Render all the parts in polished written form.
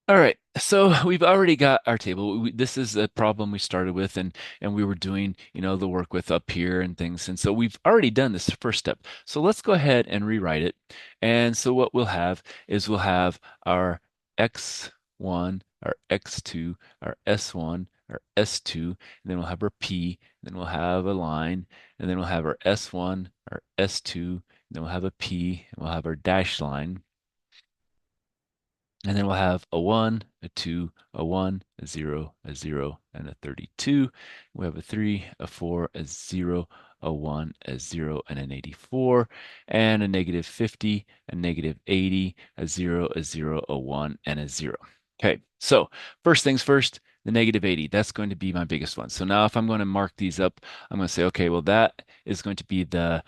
All right, so we've already got our table. This is a problem we started with, and we were doing, the work with up here and things. And so we've already done this first step. So let's go ahead and rewrite it. And so what we'll have is we'll have our x1, our x2, our s1, our s2, and then we'll have our p, and then we'll have a line, and then we'll have our s1, our s2, and then we'll have a p, and we'll have our dash line. And then we'll have a 1, a 2, a 1, a 0, and a 32. We have a 3, a 4, a 0, a 1, a 0, and an 84, and a negative 50, a negative 80, a 0, a 0, a 1, and a 0. Okay, so first things first, the negative 80, that's going to be my biggest one. So now if I'm going to mark these up, I'm going to say, okay, well, that is going to be the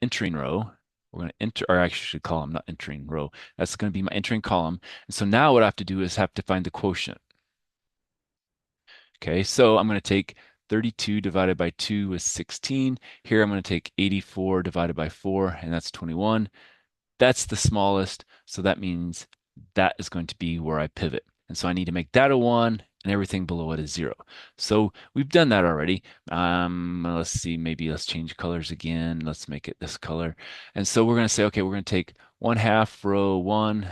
entering row. We're going to enter, or I should column, not entering row. That's going to be my entering column. And so now what I have to do is have to find the quotient. Okay, so I'm going to take 32 divided by 2 is 16. Here I'm going to take 84 divided by 4, and that's 21. That's the smallest, so that means that is going to be where I pivot. And so I need to make that a 1 and everything below it is 0. So we've done that already. Let's see, maybe let's change colors again. Let's make it this color. And so we're going to say, okay, we're going to take 1/2 row 1,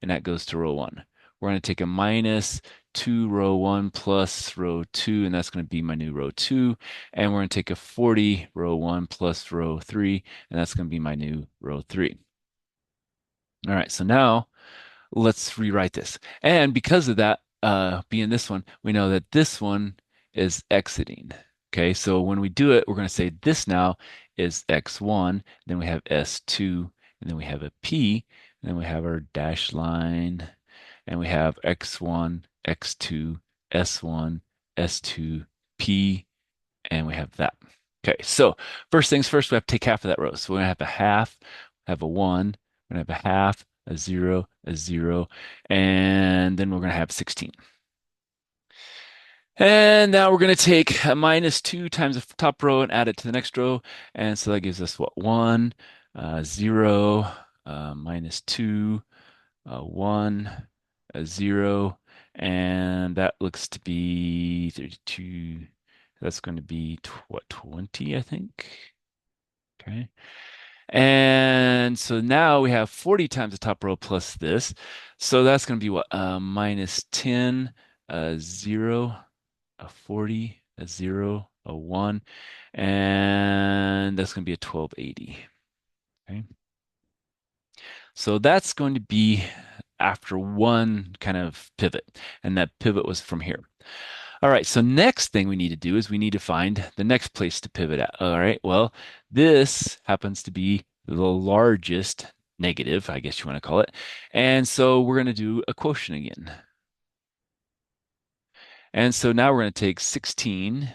and that goes to row 1. We're going to take a minus 2 row 1 plus row 2, and that's going to be my new row 2. And we're going to take a 40 row 1 plus row 3, and that's going to be my new row 3. All right, so now let's rewrite this. And because of that, being this one, we know that this one is exiting. Okay, so when we do it, we're going to say this now is x1, then we have s2, and then we have a p, and then we have our dash line, and we have x1, x2, s1, s2, p, and we have that. Okay, so first things first, we have to take half of that row. So we're gonna have a half, have a one, we're gonna have a half, a 0, and then we're gonna have 16. And now we're gonna take a minus 2 times the top row and add it to the next row. And so that gives us what? 1, 0, minus 2, 1, a 0, and that looks to be 32. That's going to be what, 20, I think. Okay. And so now we have 40 times the top row plus this. So that's going to be what? Minus 10, a 0, a 40, a 0, a 1, and that's going to be a 1280. Okay. So that's going to be after one kind of pivot, and that pivot was from here. All right, so next thing we need to do is we need to find the next place to pivot at. All right, well, this happens to be the largest negative, I guess you want to call it. And so we're going to do a quotient again. And so now we're going to take 16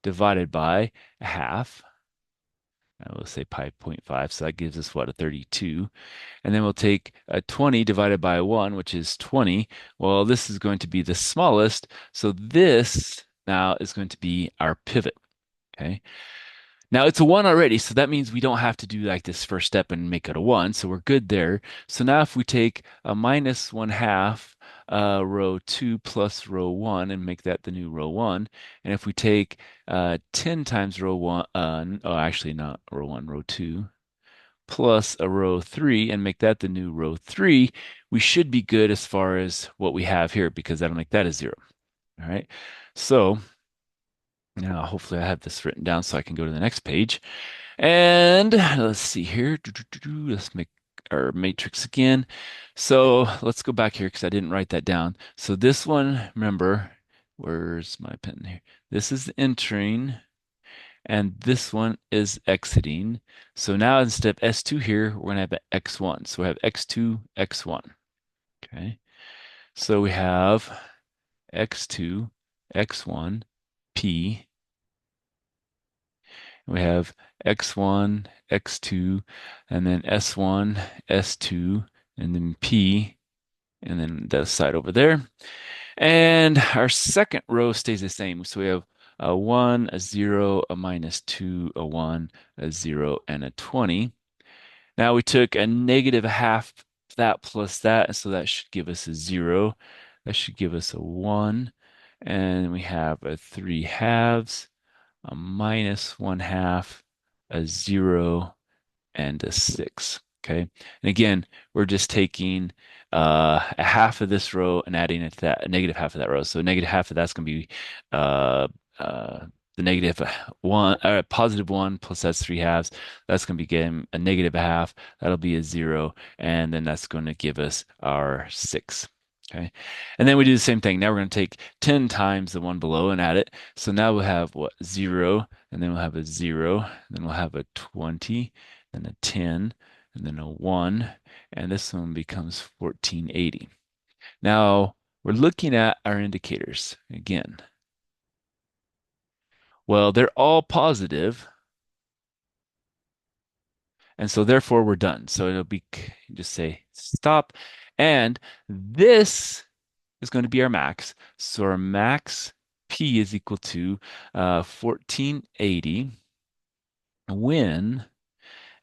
divided by a half. I will say pi point 0.5, so that gives us what, a 32. And then we'll take a 20 divided by 1, which is 20. Well, this is going to be the smallest, so this now is going to be our pivot. Okay. Now it's a 1 already, so that means we don't have to do like this first step and make it a 1, so we're good there. So now if we take a minus 1/2 row 2 plus row 1 and make that the new row 1, and if we take 10 times row 1, oh, actually not row 1, row 2, plus a row 3 and make that the new row 3, we should be good as far as what we have here because that'll make that a 0. All right. So now hopefully I have this written down so I can go to the next page. And let's see here. Let's make our matrix again. So let's go back here because I didn't write that down. So this one, remember, where's my pen here? This is entering, and this one is exiting. So now instead of S2 here, we're going to have an X1. So we have X2, X1. Okay. So we have X2, X1, P. We have X1, X2, and then S1, S2, and then P, and then the side over there. And our second row stays the same. So we have a 1, a 0, a minus 2, a 1, a 0, and a 20. Now we took a negative half that plus that, and so that should give us a 0. That should give us a 1. And we have a 3 halves, a minus 1 half, a 0, and a 6. Okay. And again, we're just taking a half of this row and adding it to that, a negative half of that row. So negative half of that's going to be uh, the negative 1, positive 1 plus that's 3 halves. That's going to be getting a negative a half. That'll be a 0. And then that's going to give us our 6. Okay. And then we do the same thing. Now we're going to take 10 times the one below and add it. So now we'll have what? 0, and then we'll have a 0, and then we'll have a 20, and a 10, and then a 1, and this one becomes 1480. Now, we're looking at our indicators again. Well, they're all positive, and so therefore we're done. So it'll be, just say stop, and this is going to be our max. So our max P is equal to 1480 when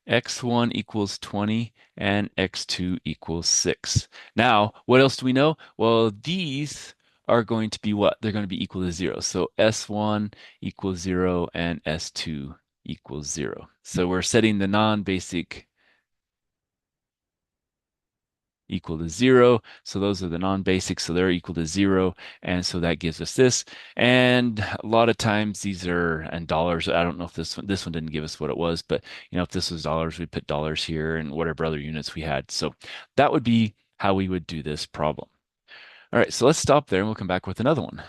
x1 equals 20 and x2 equals 6. Now, what else do we know? Well, these are going to be what? They're going to be equal to 0. So S1 equals 0 and S2 equals 0. So we're setting the non-basic equal to 0. So those are the non-basics, so they're equal to 0. And so that gives us this. And a lot of times these are in dollars. I don't know if this one didn't give us what it was, but if this was dollars, we'd put dollars here and whatever other units we had. So that would be how we would do this problem. All right, so let's stop there and we'll come back with another one.